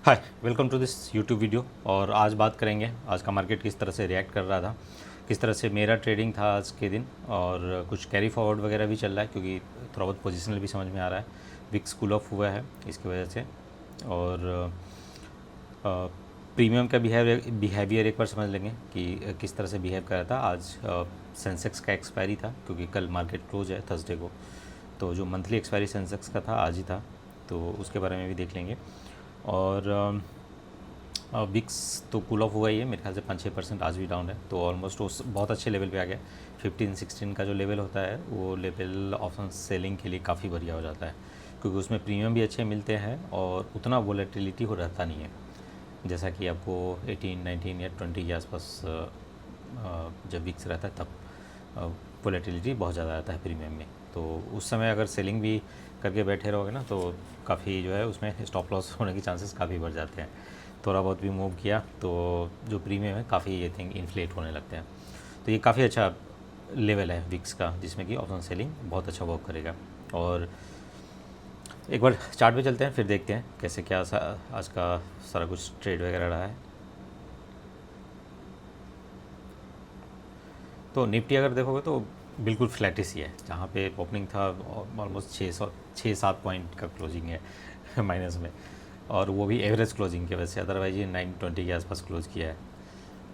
Hi, welcome to this YouTube video. और आज बात करेंगे आज का मार्केट किस तरह से रिएक्ट कर रहा था, किस तरह से मेरा ट्रेडिंग था आज के दिन, और कुछ कैरी फॉरवर्ड वगैरह भी चल रहा है क्योंकि थोड़ा बहुत पोजिशनल भी समझ में आ रहा है। विक्स कूल ऑफ हुआ है इसकी वजह से। और प्रीमियम का बिहेवियर एक बार समझ लेंगे कि किस तरह से बिहेव कर रहा था आज। सेंसेक्स का एक्सपायरी था क्योंकि कल मार्केट क्लोज है थर्सडे को, तो जो मंथली एक्सपायरी सेंसेक्स का था आज ही था, तो उसके बारे में भी देख लेंगे। और विक्स तो कूल ऑफ हुआ ही है, मेरे ख्याल से 5-6% आज भी डाउन है, तो ऑलमोस्ट उस बहुत अच्छे लेवल पे आ गया। 15-16 का जो लेवल होता है वो लेवल ऑप्शन सेलिंग के लिए काफ़ी बढ़िया हो जाता है क्योंकि उसमें प्रीमियम भी अच्छे मिलते हैं और उतना वोलेटिलिटी हो रहता नहीं है जैसा कि आपको 18, 19 या 20 के आसपास जब विक्स रहता है तब वोलेटिलिटी बहुत ज़्यादा रहता है प्रीमियम में। तो उस समय अगर सेलिंग भी करके बैठे रहोगे ना तो काफ़ी जो है उसमें स्टॉप लॉस होने के चांसेस काफ़ी बढ़ जाते हैं। थोड़ा बहुत भी मूव किया तो जो प्रीमियम है काफ़ी आई थिंक इन्फ्लेट होने लगते हैं। तो ये काफ़ी अच्छा लेवल है विक्स का जिसमें कि ऑप्शन सेलिंग बहुत अच्छा वर्क करेगा। और एक बार चार्ट पे चलते हैं फिर देखते हैं कैसे क्या आज का सारा कुछ ट्रेड वगैरह रहा है। तो निफ्टी अगर देखोगे तो बिल्कुल फ्लैटिस ही है, जहाँ पे ओपनिंग था ऑलमोस्ट 600-7 पॉइंट का क्लोजिंग है माइनस में, और वो भी एवरेज क्लोजिंग की वजह से। अदरवाइज ये 920 के आसपास क्लोज किया है।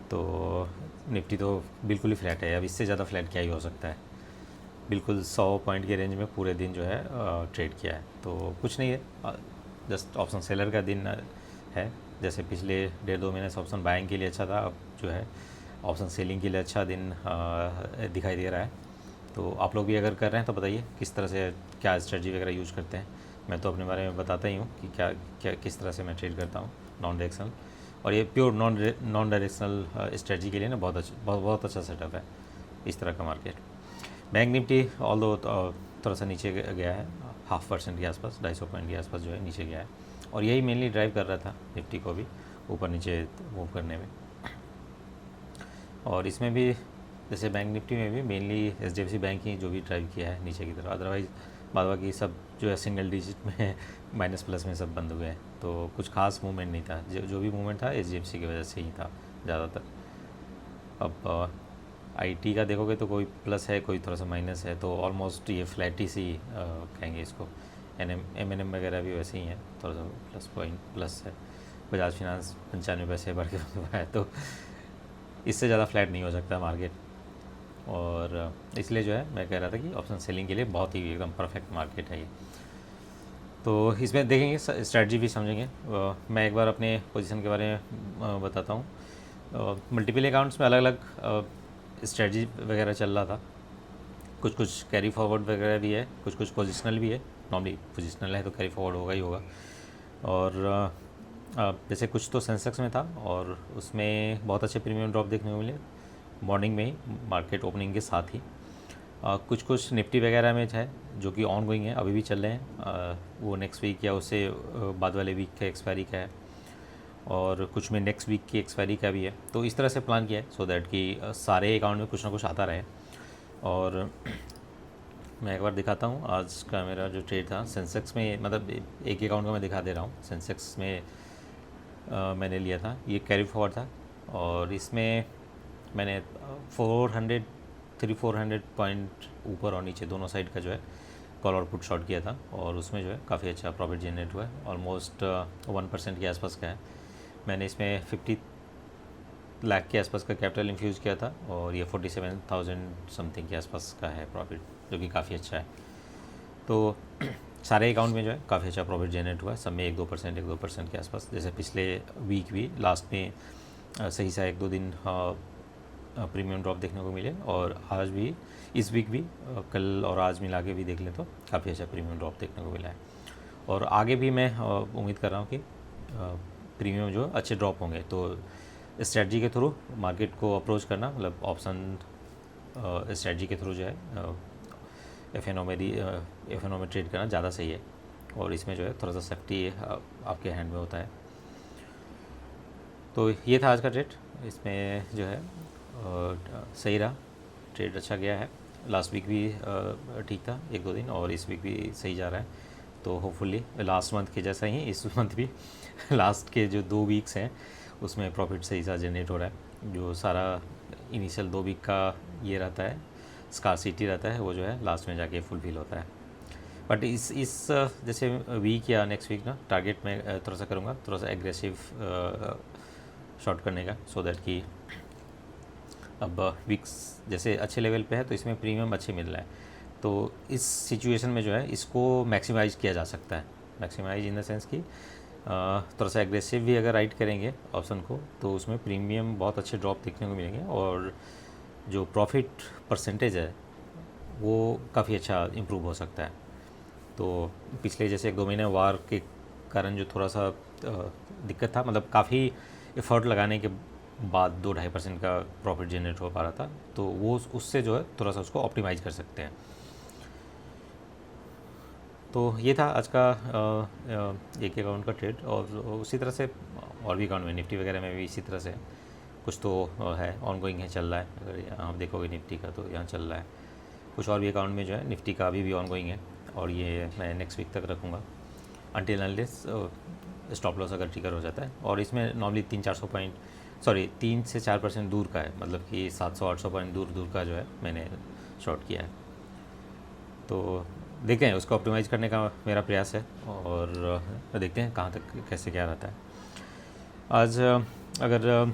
तो निफ्टी तो बिल्कुल ही फ्लैट है, अब इससे ज़्यादा फ्लैट क्या ही हो सकता है। बिल्कुल 100 पॉइंट के रेंज में पूरे दिन जो है ट्रेड किया है, तो कुछ नहीं है, जस्ट ऑप्शन सेलर का दिन है। जैसे पिछले 1.5-2 महीने से ऑप्शन बाइंग के लिए अच्छा था, अब जो है ऑप्शन सेलिंग के लिए अच्छा दिन दिखाई दे रहा है। तो आप लोग भी अगर कर रहे हैं तो बताइए किस तरह से क्या स्ट्रेटजी वगैरह यूज करते हैं। मैं तो अपने बारे में बताता ही हूँ कि क्या क्या किस तरह से मैं ट्रेड करता हूँ नॉन डायरेक्शनल। और ये प्योर नॉन डायरेक्शनल स्ट्रेटजी के लिए ना बहुत अच्छा सेटअप है इस तरह का मार्केट। बैंक निफ्टी ऑल दो थोड़ा सा नीचे गया है, 0.5% के आसपास, 250 पॉइंट के आसपास जो है नीचे गया है, और यही मेनली ड्राइव कर रहा था निफ्टी को भी ऊपर नीचे मूव करने में। और इसमें भी जैसे बैंक निफ्टी में भी मेनली HDFC बैंक ही जो भी ड्राइव किया है नीचे की तरफ, अदरवाइज़ बाद बाकी सब जो है सिंगल डिजिट में माइनस प्लस में सब बंद हुए हैं। तो कुछ खास मूवमेंट नहीं था, जो भी मूवमेंट था HDFC की वजह से ही था ज़्यादातर। अब IT का देखोगे तो कोई प्लस है कोई थोड़ा सा माइनस है, तो ऑलमोस्ट ये फ्लैट ही सी कहेंगे इसको। MNM वगैरह भी वैसे ही है, थोड़ा सा प्लस पॉइंट प्लस है। बजाज फिनांस 95 पैसे बढ़ के हुआ है, तो इससे ज़्यादा फ्लैट नहीं हो सकता मार्केट। और इसलिए जो है मैं कह रहा था कि ऑप्शन सेलिंग के लिए बहुत ही एकदम परफेक्ट मार्केट है ये। तो इसमें देखेंगे स्ट्रेटजी भी समझेंगे। मैं एक बार अपने पोजीशन के बारे में बताता हूँ। मल्टीपल अकाउंट्स में अलग अलग स्ट्रेटजी वगैरह चल रहा था। कुछ कुछ कैरी फॉरवर्ड वगैरह भी है, कुछ कुछ पोजिशनल भी है। नॉर्मली पोजिशनल है तो कैरी फॉरवर्ड होगा ही होगा। और जैसे कुछ तो सेंसेक्स में था और उसमें बहुत अच्छे प्रीमियम ड्रॉप देखने को मिले मॉर्निंग में ही, मार्केट ओपनिंग के साथ ही। कुछ कुछ निफ्टी वगैरह में है जो कि ऑन गोइंग है, अभी भी चल रहे हैं। वो नेक्स्ट वीक या उससे बाद वाले वीक का एक्सपायरी का है, और कुछ में नेक्स्ट वीक की एक्सपायरी का भी है। तो इस तरह से प्लान किया है सो दैट कि सारे अकाउंट में कुछ ना कुछ आता रहे। और मैं एक बार दिखाता हूँ आज का मेरा जो ट्रेड था सेंसेक्स में, मतलब एक अकाउंट का मैं दिखा दे रहा हूँ। सेंसेक्स में मैंने लिया था, ये कैरी फॉरवर्ड था, और इसमें मैंने 400 पॉइंट ऊपर और नीचे दोनों साइड का जो है कॉल और पुट शॉर्ट किया था, और उसमें जो है काफ़ी अच्छा प्रॉफिट जनरेट हुआ है। ऑलमोस्ट 1% के आसपास का है। मैंने इसमें 50 लाख के आसपास का कैपिटल इन्फ्यूज़ किया था, और ये 47,000 समथिंग के आसपास का है प्रॉफिट, जो कि काफ़ी अच्छा है। तो सारे अकाउंट में जो है काफ़ी अच्छा प्रॉफिट जनरेट हुआ है, सब में 1-2% के आसपास। जैसे पिछले वीक भी लास्ट में सही सा 1-2 दिन प्रीमियम ड्रॉप देखने को मिले, और आज भी इस वीक भी कल और आज मिला के भी देख लें तो काफ़ी अच्छा प्रीमियम ड्रॉप देखने को मिला है। और आगे भी मैं उम्मीद कर रहा हूँ कि प्रीमियम जो अच्छे ड्रॉप होंगे। तो स्ट्रेटजी के थ्रू मार्केट को अप्रोच करना, मतलब ऑप्शन स्ट्रेटजी के थ्रू जो है एफ एन ओ में ट्रेड करना ज़्यादा सही है, और इसमें जो है थोड़ा सा सेफ्टी आपके हैंड में होता है। तो ये था आज का ट्रेड, इसमें जो है सही रहा, ट्रेड अच्छा गया है। लास्ट वीक भी ठीक था 1-2 दिन, और इस वीक भी सही जा रहा है। तो होपफुली लास्ट मंथ के जैसा ही इस मंथ भी लास्ट के जो 2 वीक्स हैं उसमें प्रॉफिट सही सा जनरेट हो रहा है। जो सारा इनिशियल 2 वीक का ये रहता है, स्कार्सिटी रहता है, वो जो है लास्ट में जाके फुलफिल होता है। बट इस जैसे वीक या नेक्स्ट वीक ना टारगेट में थोड़ा सा करूँगा, थोड़ा सा एग्रेसिव शॉर्ट करने का, सो दैट कि अब विक्स जैसे अच्छे लेवल पे है तो इसमें प्रीमियम अच्छे मिल रहा है, तो इस सिचुएशन में जो है इसको मैक्सिमाइज किया जा सकता है। मैक्सिमाइज इन द सेंस कि थोड़ा सा एग्रेसिव भी अगर राइट करेंगे ऑप्शन को तो उसमें प्रीमियम बहुत अच्छे ड्रॉप देखने को मिलेंगे, और जो प्रॉफिट परसेंटेज है वो काफ़ी अच्छा इम्प्रूव हो सकता है। तो पिछले जैसे 1-2 महीने वार के कारण जो थोड़ा सा दिक्कत था, मतलब काफ़ी एफर्ट लगाने के बाद 2-2.5% का प्रॉफिट जनरेट हो पा रहा था, तो वो उससे जो है थोड़ा सा उसको ऑप्टिमाइज़ कर सकते हैं। तो ये था आज का एक अकाउंट का ट्रेड, और उसी तरह से और भी अकाउंट में निफ्टी वगैरह में भी इसी तरह से कुछ तो है ऑनगोइंग है, चल रहा है। अगर यहाँ आप देखोगे निफ्टी का तो यहाँ चल रहा है, कुछ और भी अकाउंट में जो है निफ्टी का अभी भी ऑनगोइंग है, और ये मैं नेक्स्ट वीक तक रखूँगा अनटिल अनलेस स्टॉप लॉस अगर ट्रिगर हो जाता है। और इसमें नॉर्मली 3 से 4% दूर का है, मतलब कि 700-800 पॉइंट दूर का जो है मैंने शॉर्ट किया है। तो देखते हैं, उसको ऑप्टिमाइज़ करने का मेरा प्रयास है, और देखते हैं कहाँ तक कैसे क्या रहता है। आज अगर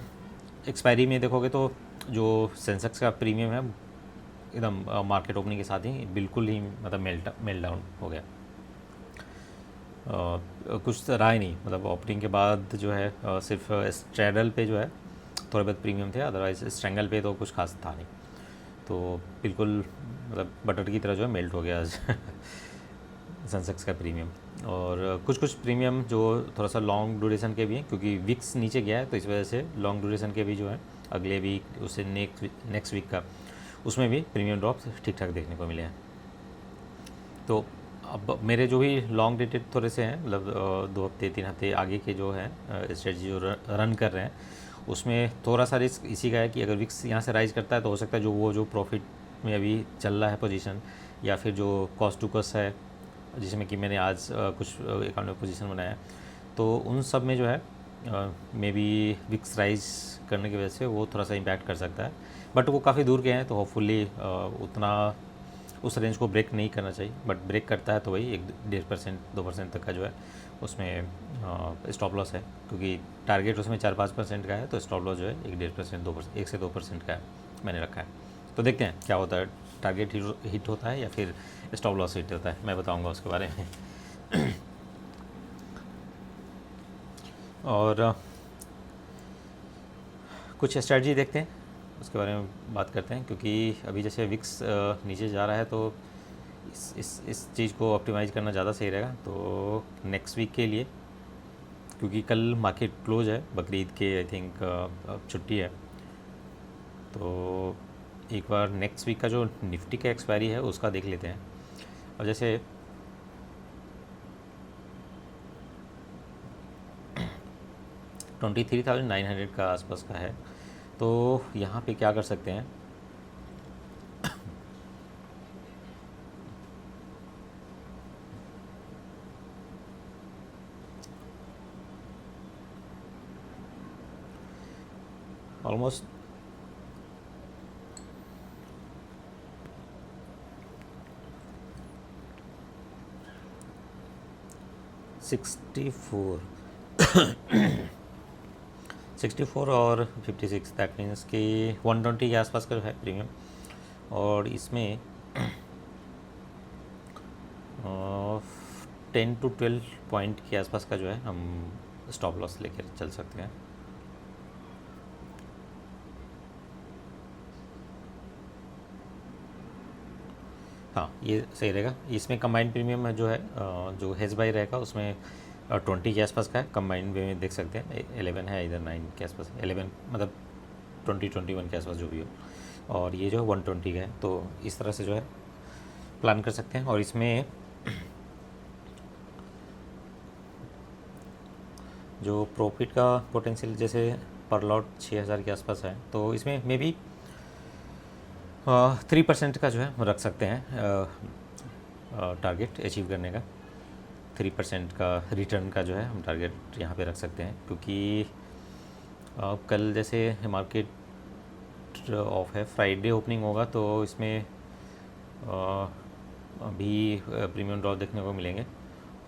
एक्सपायरी में देखोगे तो जो सेंसेक्स का प्रीमियम है एकदम मार्केट ओपनिंग के साथ ही बिल्कुल ही मतलब मेल्ट डाउन हो गया। कुछ रहा ही नहीं, मतलब ओपनिंग के बाद जो है सिर्फ स्ट्रैडल पे जो है थोड़े बहुत प्रीमियम थे, अदरवाइज स्ट्रैंगल पे तो कुछ खास था नहीं। तो बिल्कुल मतलब बटर की तरह जो है मेल्ट हो गया आज सेंसेक्स का प्रीमियम। और कुछ प्रीमियम जो थोड़ा सा लॉन्ग ड्यूरेशन के भी हैं, क्योंकि विक्स नीचे गया है तो इस वजह से लॉन्ग ड्यूरेशन के भी जो है अगले वीक उससे नेक्स्ट वीक का उसमें भी प्रीमियम ड्रॉप्स ठीक ठाक देखने को मिले हैं। तो अब मेरे जो भी लॉन्ग डेटेड थोड़े से हैं, मतलब 2 हफ्ते 3 हफ्ते आगे के जो हैं स्ट्रेटजी जो रन कर रहे हैं, उसमें थोड़ा सा रिस्क इसी का है कि अगर विक्स यहाँ से राइज करता है तो हो सकता है जो प्रॉफिट में अभी चल रहा है पोजीशन, या फिर जो कॉस्ट टू कॉस्ट है जिसमें कि मैंने आज कुछ अकाउंट में पोजीशन बनाया है, तो उन सब में जो है मे बी विक्स राइज करने की वजह से वो थोड़ा सा इम्पैक्ट कर सकता है। बट वो काफ़ी दूर के हैं तो होपफुली उतना उस रेंज को ब्रेक नहीं करना चाहिए, बट ब्रेक करता है तो वही 1-1.5%-2% तक का जो है उसमें स्टॉप लॉस है, क्योंकि टारगेट उसमें 4-5% का है, तो स्टॉप लॉस जो है 1-1.5%, 1 से 2% का है मैंने रखा है। तो देखते हैं क्या होता है, टारगेट हिट होता है या फिर स्टॉप लॉस हिट होता है, मैं बताऊँगा उसके बारे में और कुछ स्ट्रेटजी देखते हैं, उसके बारे में बात करते हैं, क्योंकि अभी जैसे विक्स नीचे जा रहा है तो इस चीज़ को ऑप्टिमाइज़ करना ज़्यादा सही रहेगा। तो नेक्स्ट वीक के लिए, क्योंकि कल मार्केट क्लोज है बकरीद के, आई थिंक छुट्टी है, तो एक बार नेक्स्ट वीक का जो निफ्टी का एक्सपायरी है उसका देख लेते हैं। और जैसे 23,900 का आसपास का है, तो यहाँ पे क्या कर सकते हैं, ऑलमोस्ट 64 और 56, दैट मीन्स कि 120 के आसपास का जो है प्रीमियम, और इसमें 10 to 12 पॉइंट के आसपास का जो है हम स्टॉप लॉस लेकर चल सकते हैं। हाँ, ये सही रहेगा। इसमें कंबाइंड प्रीमियम जो है जो हेज बाई रहेगा उसमें 20 के आसपास का है, कंबाइंड में देख सकते हैं 11 है, इधर 9 के आसपास, 11 मतलब 20-21 के आसपास जो भी हो, और ये जो 120 का है, तो इस तरह से जो है प्लान कर सकते हैं। और इसमें जो प्रॉफिट का पोटेंशियल जैसे पर लॉट 6,000 के आसपास है, तो इसमें मे बी 3% का जो है रख सकते हैं टारगेट अचीव करने का। 3% का रिटर्न का जो है हम टारगेट यहाँ पे रख सकते हैं, क्योंकि कल जैसे मार्केट ऑफ है, फ्राइडे ओपनिंग होगा तो इसमें अभी प्रीमियम ड्रॉप देखने को मिलेंगे,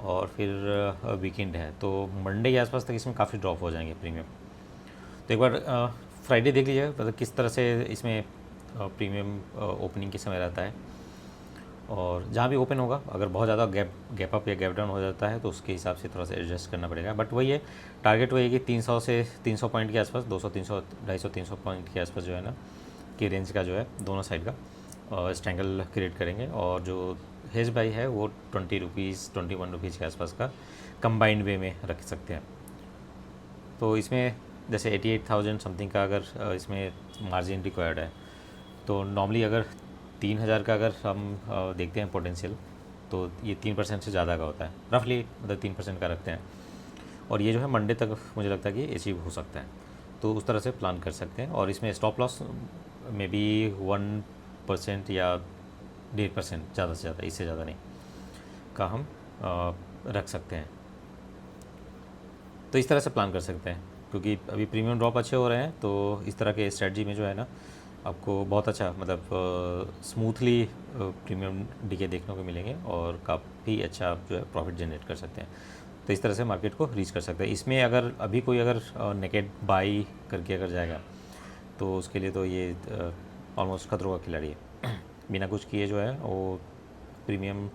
और फिर वीकेंड है तो मंडे के आसपास तक इसमें काफ़ी ड्रॉप हो जाएंगे प्रीमियम। तो एक बार फ्राइडे देख लीजिएगा मतलब किस तरह से इसमें प्रीमियम ओपनिंग के समय रहता है, और जहाँ भी ओपन होगा अगर बहुत ज़्यादा गैप अप या गैप डाउन हो जाता है तो उसके हिसाब से थोड़ा सा एडजस्ट करना पड़ेगा। बट वही है, टारगेट वही है कि 300 से 300 पॉइंट के आसपास, 200 300 250 300 पॉइंट के आसपास जो है ना की रेंज का जो है दोनों साइड का स्ट्रैंगल क्रिएट करेंगे, और जो हेज बाई है वो 20 रुपीज़ 21 रुपीज़ के आसपास का कंबाइंड वे में रख सकते हैं। तो इसमें जैसे 88,000 समथिंग का अगर इसमें मार्जिन रिक्वायर्ड है, तो नॉर्मली अगर 3,000 का अगर हम देखते हैं पोटेंशियल, तो ये 3% से ज़्यादा का होता है, रफली मतलब 3% का रखते हैं, और ये जो है मंडे तक मुझे लगता है कि अचीव हो सकता है। तो उस तरह से प्लान कर सकते हैं, और इसमें स्टॉप लॉस में भी 1% या 1.5%, ज़्यादा से ज़्यादा, इससे ज़्यादा नहीं का हम रख सकते हैं। तो इस तरह से प्लान कर सकते हैं, क्योंकि अभी प्रीमियम ड्रॉप अच्छे हो रहे हैं, तो इस तरह के स्ट्रेटजी में जो है ना आपको बहुत अच्छा मतलब स्मूथली प्रीमियम डीके देखने को मिलेंगे, और काफ़ी अच्छा आप जो है प्रॉफिट जनरेट कर सकते हैं। तो इस तरह से मार्केट को रीच कर सकते हैं। इसमें अगर अभी कोई अगर नेकेड बाई करके अगर जाएगा तो उसके लिए तो ये ऑलमोस्ट खतरों का खिलाड़ी है। बिना कुछ किए जो है वो प्रीमियम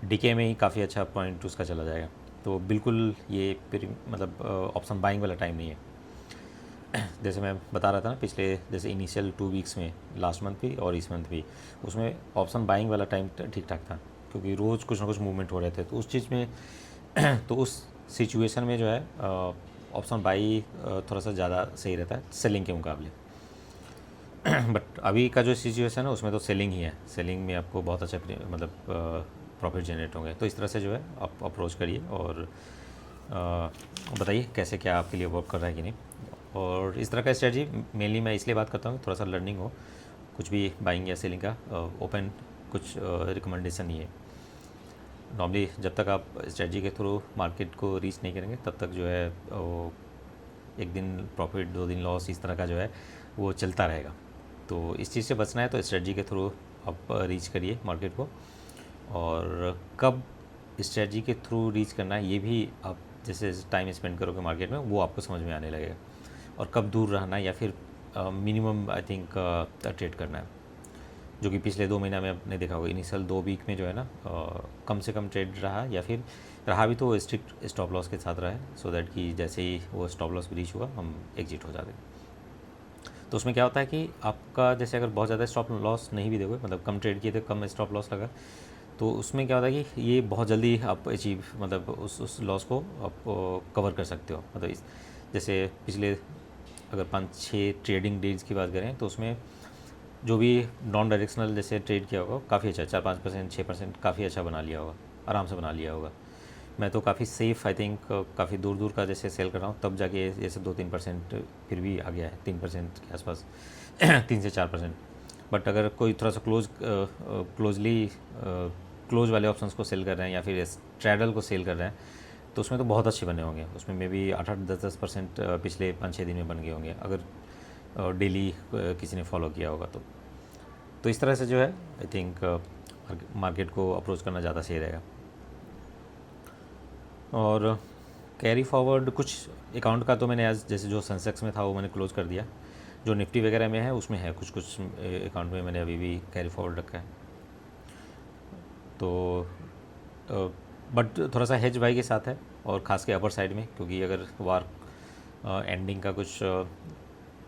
डीके में ही काफ़ी अच्छा पॉइंट उसका चला जाएगा। तो बिल्कुल ये मतलब ऑप्शन बाइंग वाला टाइम नहीं है। जैसे मैं बता रहा था ना पिछले, जैसे इनिशियल 2 वीक्स में, लास्ट मंथ भी और इस मंथ भी, उसमें ऑप्शन बाइंग वाला टाइम ठीक ठाक था, क्योंकि रोज़ कुछ ना कुछ मूवमेंट हो रहे थे। तो उस चीज़ में तो उस सिचुएशन में जो है ऑप्शन बाई थोड़ा सा ज़्यादा सही रहता है सेलिंग के मुकाबले। बट अभी का जो सिचुएशन है उसमें तो सेलिंग ही है, सेलिंग में आपको बहुत अच्छा मतलब प्रॉफिट जनरेट होंगे। तो इस तरह से जो है आप अप्रोच करिए, और बताइए कैसे क्या आपके लिए वर्क कर रहा है कि नहीं। और इस तरह का स्ट्रेटजी मेनली मैं इसलिए बात करता हूँ थोड़ा सा लर्निंग हो, कुछ भी बाइंग या सेलिंग का ओपन कुछ रिकमेंडेशन नहीं है। नॉर्मली जब तक आप स्ट्रेटजी के थ्रू मार्केट को रीच नहीं करेंगे तब तक जो है एक दिन प्रॉफिट 2 दिन लॉस, इस तरह का जो है वो चलता रहेगा। तो इस चीज़ से बचना है तो स्ट्रेटजी के थ्रू आप रीच करिए मार्केट को, और कब स्ट्रेटजी के थ्रू रीच करना है ये भी आप जैसे टाइम स्पेंड करोगे मार्केट में वो आपको समझ में आने लगेगा, और कब दूर रहना है या फिर मिनिमम आई थिंक ट्रेड करना है, जो कि पिछले 2 महीना में आपने देखा होगा। इनिशियल 2 वीक में जो है ना कम से कम ट्रेड रहा, या फिर रहा भी तो स्ट्रिक्ट स्टॉप लॉस के साथ रहा है, सो दैट कि जैसे ही वो स्टॉप लॉस रीच हुआ हम एग्जिट हो जाते हैं। तो उसमें क्या होता है कि आपका जैसे अगर बहुत ज़्यादा स्टॉप लॉस नहीं भी दोगे, मतलब कम ट्रेड किए थे, कम स्टॉप लॉस लगा, तो उसमें क्या होता है कि ये बहुत जल्दी आप अचीव मतलब उस लॉस को आप कवर कर सकते हो। मतलब इस जैसे पिछले अगर 5-6 ट्रेडिंग डेज की बात करें तो उसमें जो भी नॉन डायरेक्शनल जैसे ट्रेड किया होगा काफ़ी अच्छा 4-5% 6% काफ़ी अच्छा बना लिया होगा, आराम से बना लिया होगा। मैं तो काफ़ी सेफ़ आई थिंक काफ़ी दूर दूर का जैसे सेल कर रहा हूँ, तब जाके जैसे 2-3% फिर भी आ गया है, 3% के आसपास 3 से 4%। बट अगर कोई थोड़ा सा क्लोज वाले ऑप्शंस को सेल कर रहे हैं या फिर स्ट्रैडल को सेल कर रहे हैं तो उसमें तो बहुत अच्छे बने होंगे, उसमें मे बी 8-10% पिछले 5-6 दिन में बन गए होंगे अगर डेली किसी ने फॉलो किया होगा तो इस तरह से जो है आई थिंक मार्केट को अप्रोच करना ज़्यादा सही रहेगा। और कैरी फॉरवर्ड कुछ अकाउंट का तो मैंने आज जैसे जो सेंसेक्स में था वो मैंने क्लोज़ कर दिया, जो निफ्टी वगैरह में है उसमें है कुछ अकाउंट में मैंने अभी भी कैरी फॉरवर्ड रखा है। तो बट थोड़ा सा हेज बाई के साथ है, और ख़ास के अपर साइड में, क्योंकि अगर वार एंडिंग का कुछ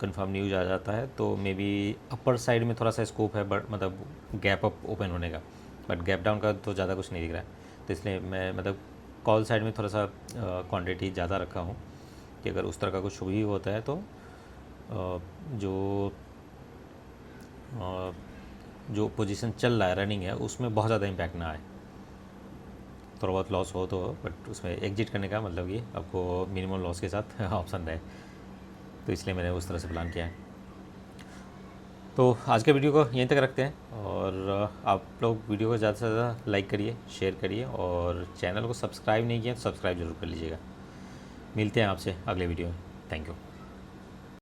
कंफर्म न्यूज आ जाता है तो मे बी अपर साइड में थोड़ा सा स्कोप है, बट मतलब गैप अप ओपन होने का, बट गैप डाउन का तो ज़्यादा कुछ नहीं दिख रहा है। तो इसलिए मैं मतलब कॉल साइड में थोड़ा सा क्वांटिटी ज़्यादा रखा हूँ कि अगर उस तरह का कुछ भी होता है तो जो पोजीशन चल रहा है रनिंग है उसमें बहुत ज़्यादा इम्पैक्ट ना आए, थोड़ा बहुत लॉस हो तो, बट उसमें एग्जिट करने का मतलब ये आपको मिनिमम लॉस के साथ ऑप्शन रहे। तो इसलिए मैंने उस तरह से प्लान किया है। तो आज के वीडियो को यहीं तक रखते हैं, और आप लोग वीडियो को ज़्यादा से ज़्यादा लाइक करिए, शेयर करिए, और चैनल को सब्सक्राइब नहीं किया तो सब्सक्राइब जरूर कर लीजिएगा। मिलते हैं आपसे अगले वीडियो में। Thank you.